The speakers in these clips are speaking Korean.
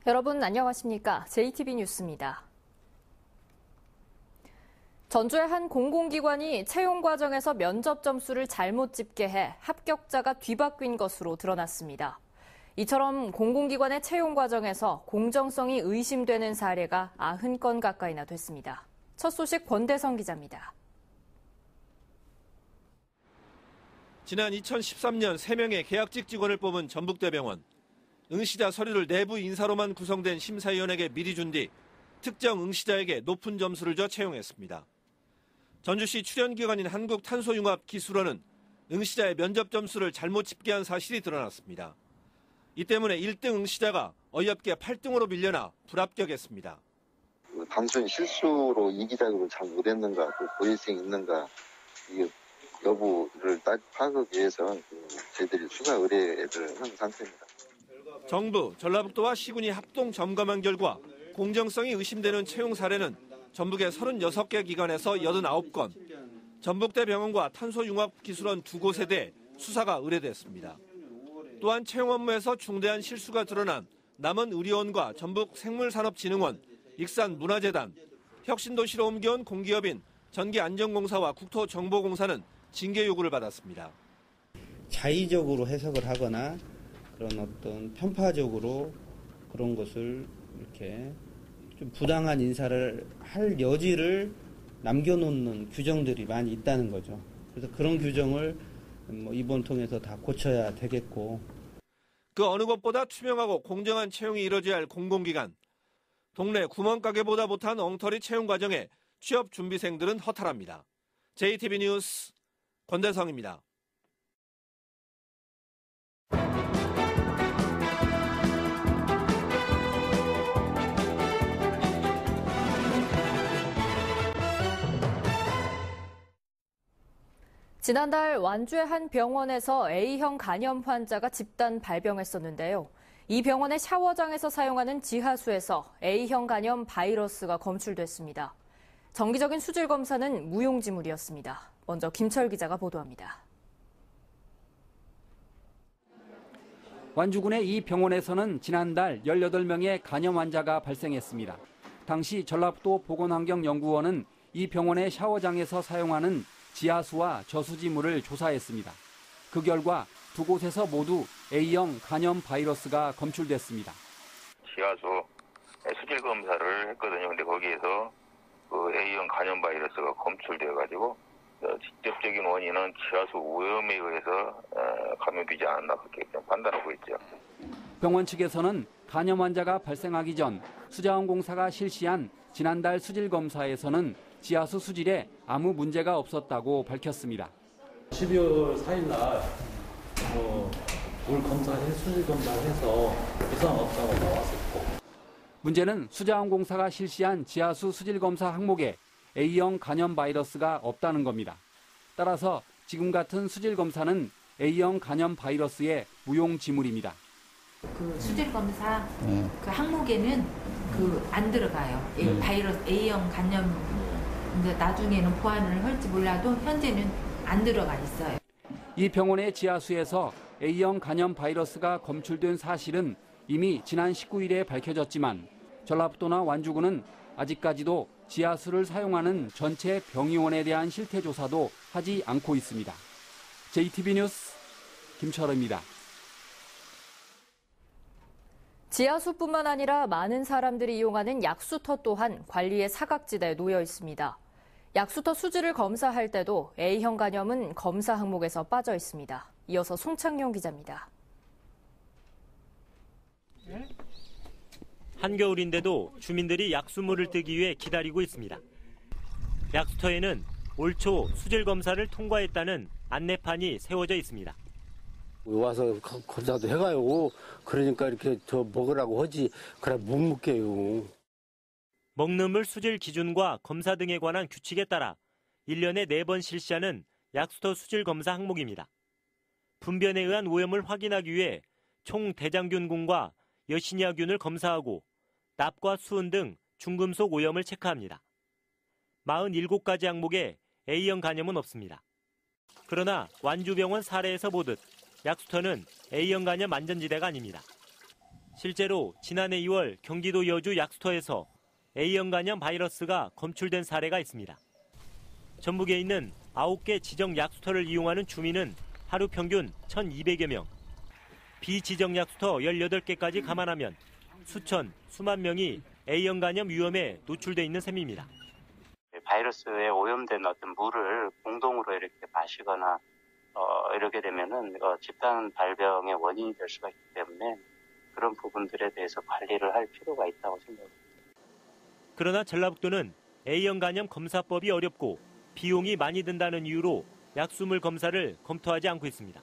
여러분 안녕하십니까? JTB 뉴스입니다. 전주의 한 공공기관이 채용 과정에서 면접 점수를 잘못 집계해 합격자가 뒤바뀐 것으로 드러났습니다. 이처럼 공공기관의 채용 과정에서 공정성이 의심되는 사례가 90건 가까이나 됐습니다. 첫 소식 권대성 기자입니다. 지난 2013년 3명의 계약직 직원을 뽑은 전북대병원. 응시자 서류를 내부 인사로만 구성된 심사위원에게 미리 준 뒤 특정 응시자에게 높은 점수를 줘 채용했습니다. 전주시 출연기관인 한국탄소융합기술원은 응시자의 면접 점수를 잘못 집계한 사실이 드러났습니다. 이 때문에 1등 응시자가 어이없게 8등으로 밀려나 불합격했습니다. 단순히 실수로 이기 자격을 잘 못했는가, 또 고의성이 있는가, 이 여부를 파악하기 위해서 저희들이 수사 의뢰를 한 상태입니다. 정부, 전라북도와 시군이 합동 점검한 결과 공정성이 의심되는 채용 사례는 전북의 36개 기관에서 89건, 전북대병원과 탄소융합기술원 2곳에 대해 수사가 의뢰됐습니다. 또한 채용 업무에서 중대한 실수가 드러난 남원의료원과 전북생물산업진흥원, 익산문화재단, 혁신도시로 옮겨온 공기업인 전기안전공사와 국토정보공사는 징계 요구를 받았습니다. 자의적으로 해석을 하거나 그런 어떤 편파적으로 그런 것을 이렇게 좀 부당한 인사를 할 여지를 남겨놓는 규정들이 많이 있다는 거죠. 그래서 그런 규정을 이번 통해서 다 고쳐야 되겠고. 그 어느 것보다 투명하고 공정한 채용이 이뤄져야 할 공공기관. 동네 구멍가게보다 못한 엉터리 채용 과정에 취업 준비생들은 허탈합니다. JTB 뉴스 권대성입니다. 지난달 완주의 한 병원에서 A형 간염 환자가 집단 발병했었는데요. 이 병원의 샤워장에서 사용하는 지하수에서 A형 간염 바이러스가 검출됐습니다. 정기적인 수질 검사는 무용지물이었습니다. 먼저 김철 기자가 보도합니다. 완주군의 이 병원에서는 지난달 18명의 간염 환자가 발생했습니다. 당시 전라북도 보건환경연구원은 이 병원의 샤워장에서 사용하는 지하수와 저수지물을 조사했습니다. 그 결과 두 곳에서 모두 A형 간염 바이러스가 검출됐습니다. 지하수 수질 검사를 했거든요. 근데 거기에서 그 A형 간염 바이러스가 검출되어가지고 직접적인 원인은 지하수 오염에 의해서 감염되지 않았나 그렇게 판단하고 있죠. 병원 측에서는 간염 환자가 발생하기 전 수자원공사가 실시한 지난달 수질 검사에서는 지하수 수질에 아무 문제가 없었다고 밝혔습니다. 12월 4일 날 물 검사해 수질 검사해서 이상 없다고 나왔었고. 문제는 수자원공사가 실시한 지하수 수질 검사 항목에 A형 간염 바이러스가 없다는 겁니다. 따라서 지금 같은 수질 검사는 A형 간염 바이러스의 무용지물입니다. 그 수질 검사 그 항목에는 안 들어가요. 바이러스 A형 간염. 근데 나중에는 보완을 할지 몰라도 현재는 안 들어가 있어요. 이 병원의 지하수에서 A형 간염 바이러스가 검출된 사실은 이미 지난 19일에 밝혀졌지만 전라북도나 완주군은 아직까지도 지하수를 사용하는 전체 병의원에 대한 실태 조사도 하지 않고 있습니다. JTB 뉴스 김철호입니다. 지하수뿐만 아니라 많은 사람들이 이용하는 약수터 또한 관리의 사각지대에 놓여 있습니다. 약수터 수질을 검사할 때도 A형 간염은 검사 항목에서 빠져 있습니다. 이어서 송창용 기자입니다. 한겨울인데도 주민들이 약수물을 뜨기 위해 기다리고 있습니다. 약수터에는 올 초 수질 검사를 통과했다는 안내판이 세워져 있습니다. 와서 검사도 해가요. 그러니까 이렇게 저 먹으라고 하지. 그래 못 먹게요. 먹는 물 수질 기준과 검사 등에 관한 규칙에 따라 1년에 4번 실시하는 약수터 수질 검사 항목입니다. 분변에 의한 오염을 확인하기 위해 총 대장균군과 여시니아균을 검사하고 납과 수은 등 중금속 오염을 체크합니다. 47가지 항목에 A형 간염은 없습니다. 그러나 완주병원 사례에서 보듯 약수터는 A형 간염 안전지대가 아닙니다. 실제로 지난해 2월 경기도 여주 약수터에서 A형 간염 바이러스가 검출된 사례가 있습니다. 전북에 있는 9개 지정 약수터를 이용하는 주민은 하루 평균 1,200여 명. 비지정 약수터 18개까지 감안하면 수천, 수만 명이 A형 간염 위험에 노출돼 있는 셈입니다. 바이러스에 오염된 어떤 물을 공동으로 이렇게 마시거나 이렇게 되면은 집단 발병의 원인이 될 수가 있기 때문에 그런 부분들에 대해서 관리를 할 필요가 있다고 생각합니다. 그러나 전라북도는 A형 간염 검사법이 어렵고 비용이 많이 든다는 이유로 약수물 검사를 검토하지 않고 있습니다.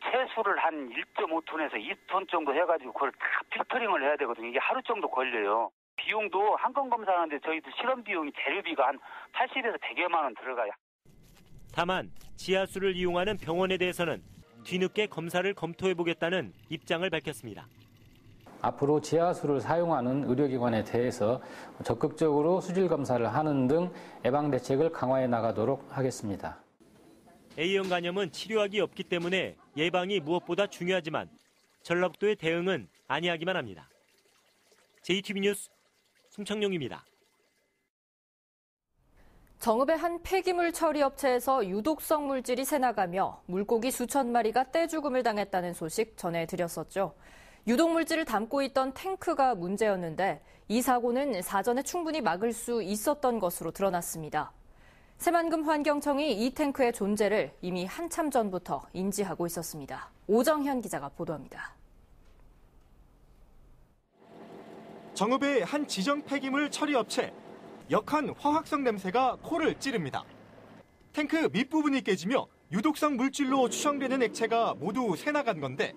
채수를 한 1.5톤에서 2톤 정도 해가지고 그걸 다 필터링을 해야 되거든요. 이게 하루 정도 걸려요. 비용도 한 건 검사하는데 저희도 실험 비용이 재료비가 한 80에서 100여만 원 들어가요. 다만 지하수를 이용하는 병원에 대해서는 뒤늦게 검사를 검토해보겠다는 입장을 밝혔습니다. 앞으로 지하수를 사용하는 의료기관에 대해서 적극적으로 수질 검사를 하는 등 예방 대책을 강화해 나가도록 하겠습니다. A형 간염은 치료약이 없기 때문에 예방이 무엇보다 중요하지만 전라북도의 대응은 아니하기만 합니다. JTB 뉴스 송창용입니다. 정읍의 한 폐기물 처리 업체에서 유독성 물질이 새나가며 물고기 수천 마리가 떼죽음을 당했다는 소식 전해드렸었죠. 유독물질을 담고 있던 탱크가 문제였는데 이 사고는 사전에 충분히 막을 수 있었던 것으로 드러났습니다. 새만금 환경청이 이 탱크의 존재를 이미 한참 전부터 인지하고 있었습니다. 오정현 기자가 보도합니다. 정읍의 한 지정 폐기물 처리 업체. 역한 화학성 냄새가 코를 찌릅니다. 탱크 밑부분이 깨지며 유독성 물질로 추정되는 액체가 모두 새나간 건데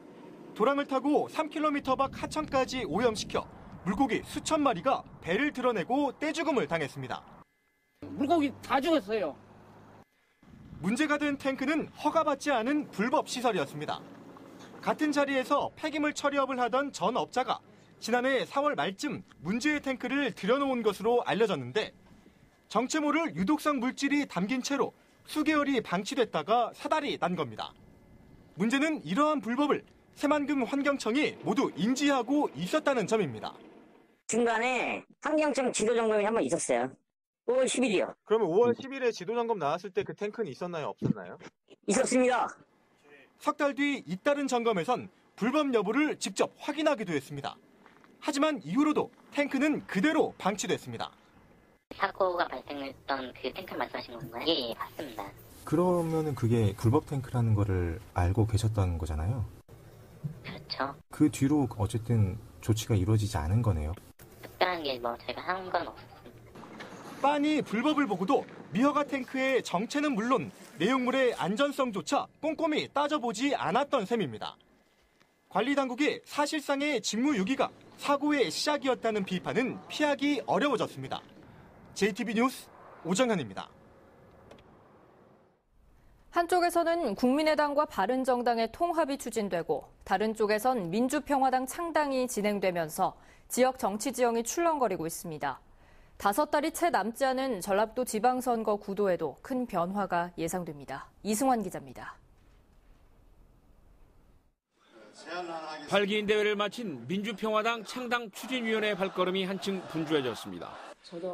도랑을 타고 3km 밖 하천까지 오염시켜 물고기 수천 마리가 배를 드러내고 떼죽음을 당했습니다. 물고기 다 죽었어요. 문제가 된 탱크는 허가받지 않은 불법 시설이었습니다. 같은 자리에서 폐기물 처리업을 하던 전 업자가 지난해 4월 말쯤 문제의 탱크를 들여놓은 것으로 알려졌는데 정체 모를 유독성 물질이 담긴 채로 수개월이 방치됐다가 사달이 난 겁니다. 문제는 이러한 불법을 새만금 환경청이 모두 인지하고 있었다는 점입니다. 중간에 환경청 지도점검이 한 번 있었어요. 5월 10일이요. 그러면 5월 10일에 지도점검 나왔을 때 그 탱크는 있었나요? 없었나요? 있었습니다. 석 달 뒤 잇따른 점검에선 불법 여부를 직접 확인하기도 했습니다. 하지만 이후로도 탱크는 그대로 방치됐습니다. 사고가 발생했던 그 탱크 말씀하신 건가요? 예, 맞습니다. 그러면은 그게 불법 탱크라는 거를 알고 계셨던 거잖아요? 그렇죠. 그 뒤로 어쨌든 조치가 이루어지지 않은 거네요. 특별한 게 저희가 한 건 없었습니다. 빤히 불법을 보고도 미허가 탱크의 정체는 물론 내용물의 안전성조차 꼼꼼히 따져보지 않았던 셈입니다. 관리당국의 사실상의 직무유기가 사고의 시작이었다는 비판은 피하기 어려워졌습니다. JTB 뉴스 오정현입니다. 한쪽에서는 국민의당과 바른정당의 통합이 추진되고 다른 쪽에선 민주평화당 창당이 진행되면서 지역 정치 지형이 출렁거리고 있습니다. 5달이 채 남지 않은 전라북도 지방선거 구도에도 큰 변화가 예상됩니다. 이승환 기자입니다. 발기인 대회를 마친 민주평화당 창당 추진위원회 발걸음이 한층 분주해졌습니다.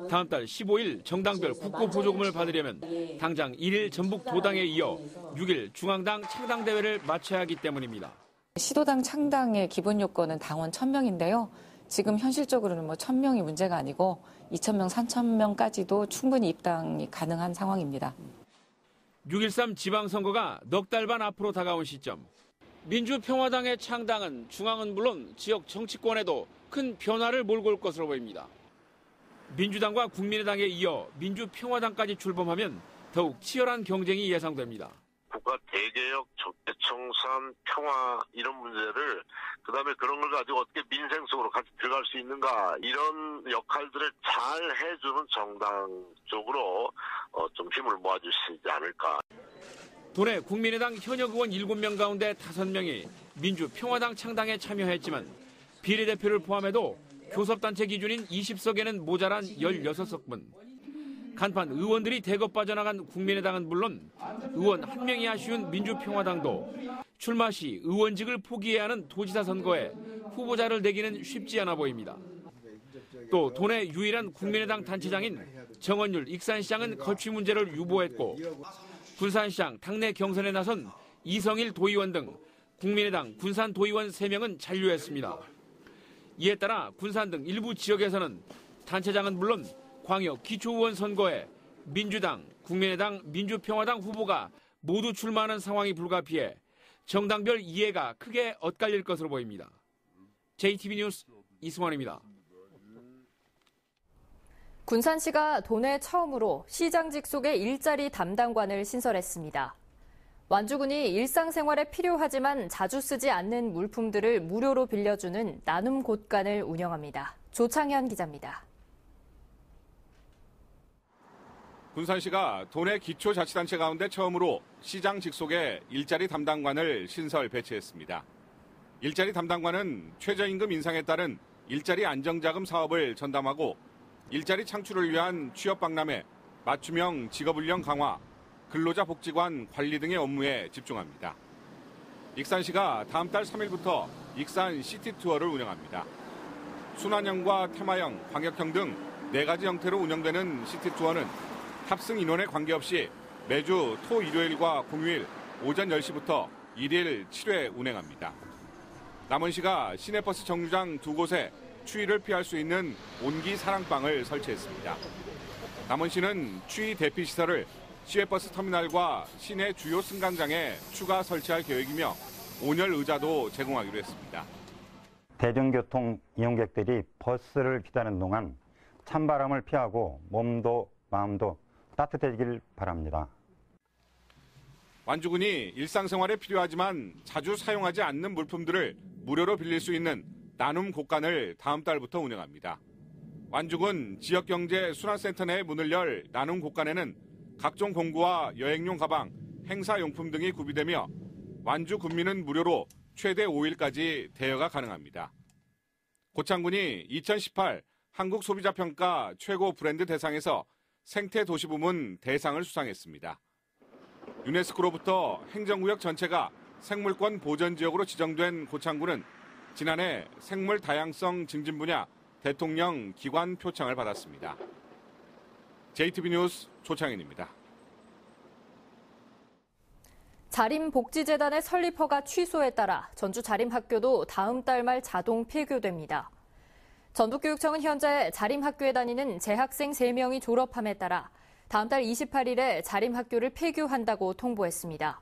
다음 달 15일 정당별 국고 보조금을 받으려면 당장 1일 전북 도당에 이어 6일 중앙당 창당대회를 마쳐야 하기 때문입니다. 시도당 창당의 기본 요건은 당원 1,000명인데요. 지금 현실적으로는 1,000명이 문제가 아니고 2,000명, 3,000명까지도 충분히 입당이 가능한 상황입니다. 6.13 지방선거가 넉 달 반 앞으로 다가온 시점. 민주평화당의 창당은 중앙은 물론 지역 정치권에도 큰 변화를 몰고 올 것으로 보입니다. 민주당과 국민의당에 이어 민주평화당까지 출범하면 더욱 치열한 경쟁이 예상됩니다. 국가 대개혁, 적대청산, 평화 이런 문제를 그다음에 그런 걸 가지고 어떻게 민생 속으로 같이 들어갈 수 있는가 이런 역할들을 잘 해주는 정당 쪽으로 좀 힘을 모아주시지 않을까. 도내 국민의당 현역 의원 7명 가운데 5명이 민주평화당 창당에 참여했지만 비례대표를 포함해도 교섭단체 기준인 20석에는 모자란 16석뿐. 간판 의원들이 대거 빠져나간 국민의당은 물론 의원 한 명이 아쉬운 민주평화당도 출마 시 의원직을 포기해야 하는 도지사 선거에 후보자를 내기는 쉽지 않아 보입니다. 또 도내 유일한 국민의당 단체장인 정원율 익산시장은 거취 문제를 유보했고 군산시장 당내 경선에 나선 이성일 도의원 등 국민의당 군산 도의원 3명은 잔류했습니다. 이에 따라 군산 등 일부 지역에서는 단체장은 물론 광역 기초의원 선거에 민주당, 국민의당, 민주평화당 후보가 모두 출마하는 상황이 불가피해 정당별 이해가 크게 엇갈릴 것으로 보입니다. JTB 뉴스 이승환입니다. 군산시가 도내 처음으로 시장 직속의 일자리 담당관을 신설했습니다. 완주군이 일상생활에 필요하지만 자주 쓰지 않는 물품들을 무료로 빌려주는 나눔 곳간을 운영합니다. 조창현 기자입니다. 군산시가 도내 기초자치단체 가운데 처음으로 시장 직속의 일자리 담당관을 신설 배치했습니다. 일자리 담당관은 최저임금 인상에 따른 일자리 안정자금 사업을 전담하고 일자리 창출을 위한 취업 박람회, 맞춤형 직업훈련 강화, 근로자 복지관 관리 등의 업무에 집중합니다. 익산시가 다음 달 3일부터 익산 시티투어를 운영합니다. 순환형과 테마형, 광역형 등 4가지 형태로 운영되는 시티투어는 탑승 인원에 관계없이 매주 토, 일요일과 공휴일 오전 10시부터 1일 7회 운행합니다. 남원시가 시내버스 정류장 2곳에 추위를 피할 수 있는 온기 사랑방을 설치했습니다. 남원시는 추위 대피 시설을 시외버스 터미널과 시내 주요 승강장에 추가 설치할 계획이며 온열 의자도 제공하기로 했습니다. 대중교통 이용객들이 버스를 기다리는 동안 찬바람을 피하고 몸도 마음도 따뜻해지길 바랍니다. 완주군이 일상생활에 필요하지만 자주 사용하지 않는 물품들을 무료로 빌릴 수 있는 나눔 곳간을 다음 달부터 운영합니다. 완주군 지역경제 순환센터 내 문을 열 나눔 곳간에는 각종 공구와 여행용 가방, 행사용품 등이 구비되며 완주 군민은 무료로 최대 5일까지 대여가 가능합니다. 고창군이 2018 한국소비자평가 최고 브랜드 대상에서 생태도시 부문 대상을 수상했습니다. 유네스코로부터 행정구역 전체가 생물권 보전지역으로 지정된 고창군은 지난해 생물 다양성 증진 분야 대통령 기관 표창을 받았습니다. JTB 뉴스 조창현입니다. 자림복지재단의 설립 허가 취소에 따라 전주 자림학교도 다음 달 말 자동 폐교됩니다. 전북교육청은 현재 자림학교에 다니는 재학생 3명이 졸업함에 따라 다음 달 28일에 자림학교를 폐교한다고 통보했습니다.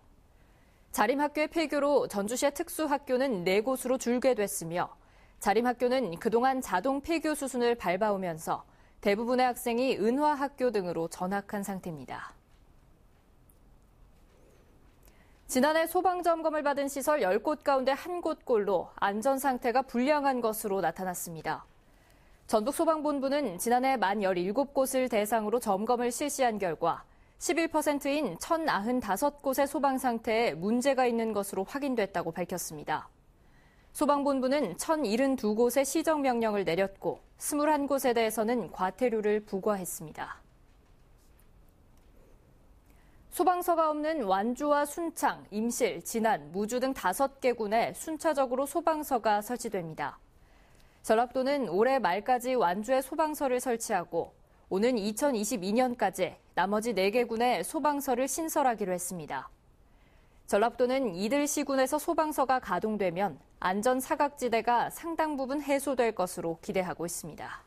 자림학교의 폐교로 전주시의 특수학교는 4곳으로 줄게 됐으며 자림학교는 그동안 자동 폐교 수순을 밟아오면서 대부분의 학생이 은화학교 등으로 전학한 상태입니다. 지난해 소방점검을 받은 시설 10곳 가운데 1곳꼴로 안전 상태가 불량한 것으로 나타났습니다. 전북소방본부는 지난해 만 17곳을 대상으로 점검을 실시한 결과 11%인 1,095곳의 소방 상태에 문제가 있는 것으로 확인됐다고 밝혔습니다. 소방본부는 1,072곳에 시정명령을 내렸고 21곳에 대해서는 과태료를 부과했습니다. 소방서가 없는 완주와 순창, 임실, 진안, 무주 등 5개 군에 순차적으로 소방서가 설치됩니다. 전라북도는 올해 말까지 완주에 소방서를 설치하고 오는 2022년까지 나머지 4개 군에 소방서를 신설하기로 했습니다. 전라북도는 이들 시군에서 소방서가 가동되면 안전 사각지대가 상당 부분 해소될 것으로 기대하고 있습니다.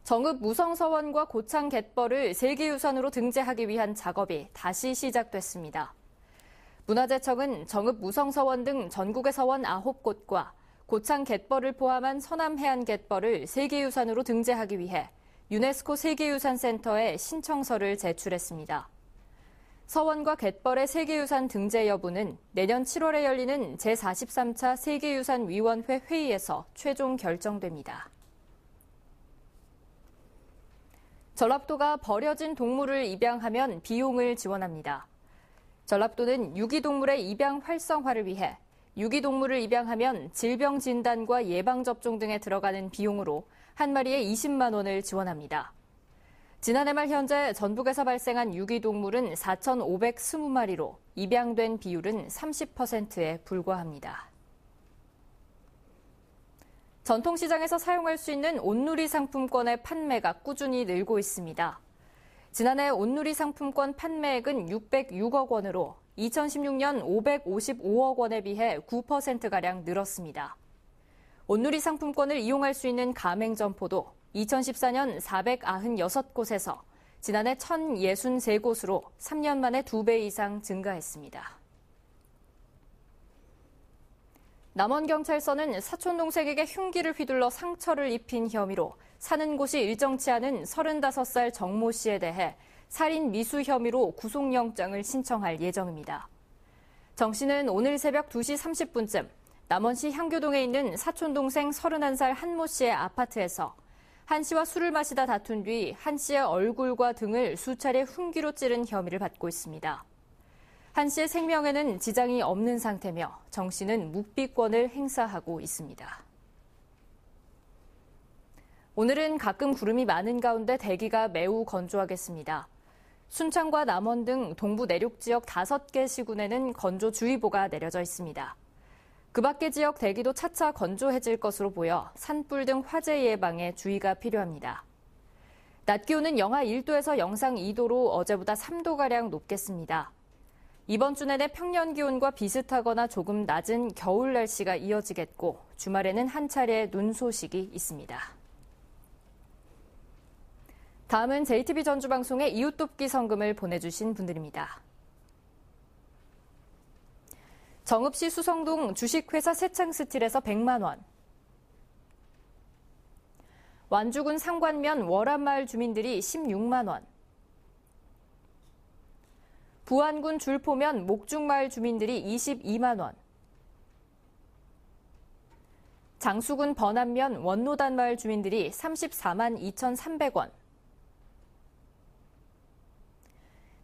정읍 무성서원과 고창 갯벌을 세계유산으로 등재하기 위한 작업이 다시 시작됐습니다. 문화재청은 정읍 무성서원 등 전국의 서원 9곳과 고창 갯벌을 포함한 서남 해안 갯벌을 세계유산으로 등재하기 위해 유네스코 세계유산센터에 신청서를 제출했습니다. 서원과 갯벌의 세계유산 등재 여부는 내년 7월에 열리는 제43차 세계유산위원회 회의에서 최종 결정됩니다. 전라북도가 버려진 동물을 입양하면 비용을 지원합니다. 전라북도는 유기동물의 입양 활성화를 위해 유기동물을 입양하면 질병 진단과 예방접종 등에 들어가는 비용으로 한 마리에 20만 원을 지원합니다. 지난해 말 현재 전북에서 발생한 유기동물은 4,520마리로 입양된 비율은 30%에 불과합니다. 전통시장에서 사용할 수 있는 온누리 상품권의 판매가 꾸준히 늘고 있습니다. 지난해 온누리 상품권 판매액은 606억 원으로 2016년 555억 원에 비해 9%가량 늘었습니다. 온누리 상품권을 이용할 수 있는 가맹점포도 2014년 496곳에서 지난해 1,063곳으로 3년 만에 2배 이상 증가했습니다. 남원경찰서는 사촌동생에게 흉기를 휘둘러 상처를 입힌 혐의로 사는 곳이 일정치 않은 35살 정모 씨에 대해 살인 미수 혐의로 구속영장을 신청할 예정입니다. 정 씨는 오늘 새벽 2시 30분쯤 남원시 향교동에 있는 사촌동생 31살 한모 씨의 아파트에서 한 씨와 술을 마시다 다툰 뒤 한 씨의 얼굴과 등을 수차례 흉기로 찌른 혐의를 받고 있습니다. 한 씨의 생명에는 지장이 없는 상태며 정 씨는 묵비권을 행사하고 있습니다. 오늘은 가끔 구름이 많은 가운데 대기가 매우 건조하겠습니다. 순창과 남원 등 동부 내륙 지역 5개 시군에는 건조주의보가 내려져 있습니다. 그 밖의 지역 대기도 차차 건조해질 것으로 보여 산불 등 화재 예방에 주의가 필요합니다. 낮 기온은 영하 1도에서 영상 2도로 어제보다 3도가량 높겠습니다. 이번 주 내내 평년 기온과 비슷하거나 조금 낮은 겨울 날씨가 이어지겠고 주말에는 한 차례 눈 소식이 있습니다. 다음은 JTB 전주방송에 이웃돕기 성금을 보내주신 분들입니다. 정읍시 수성동 주식회사 세창스틸에서 100만 원. 완주군 상관면 월암마을 주민들이 16만 원. 부안군 줄포면 목중마을 주민들이 22만 원. 장수군 번안면 원노단마을 주민들이 34만 2,300원.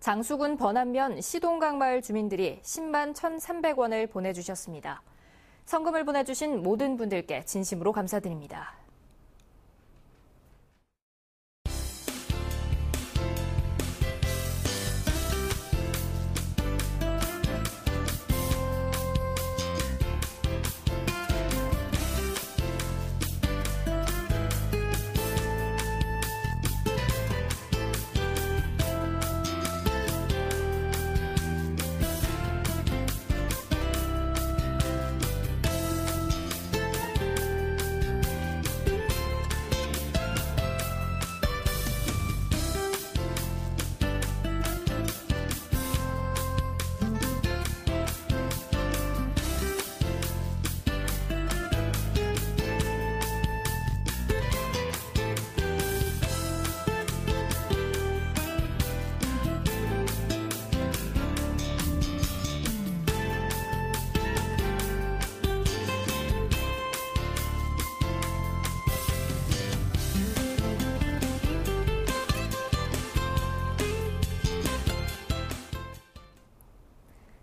장수군 번안면 시동강마을 주민들이 10만 1,300원을 보내주셨습니다. 성금을 보내주신 모든 분들께 진심으로 감사드립니다.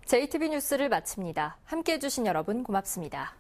JTB 뉴스를 마칩니다. 함께해 주신 여러분 고맙습니다.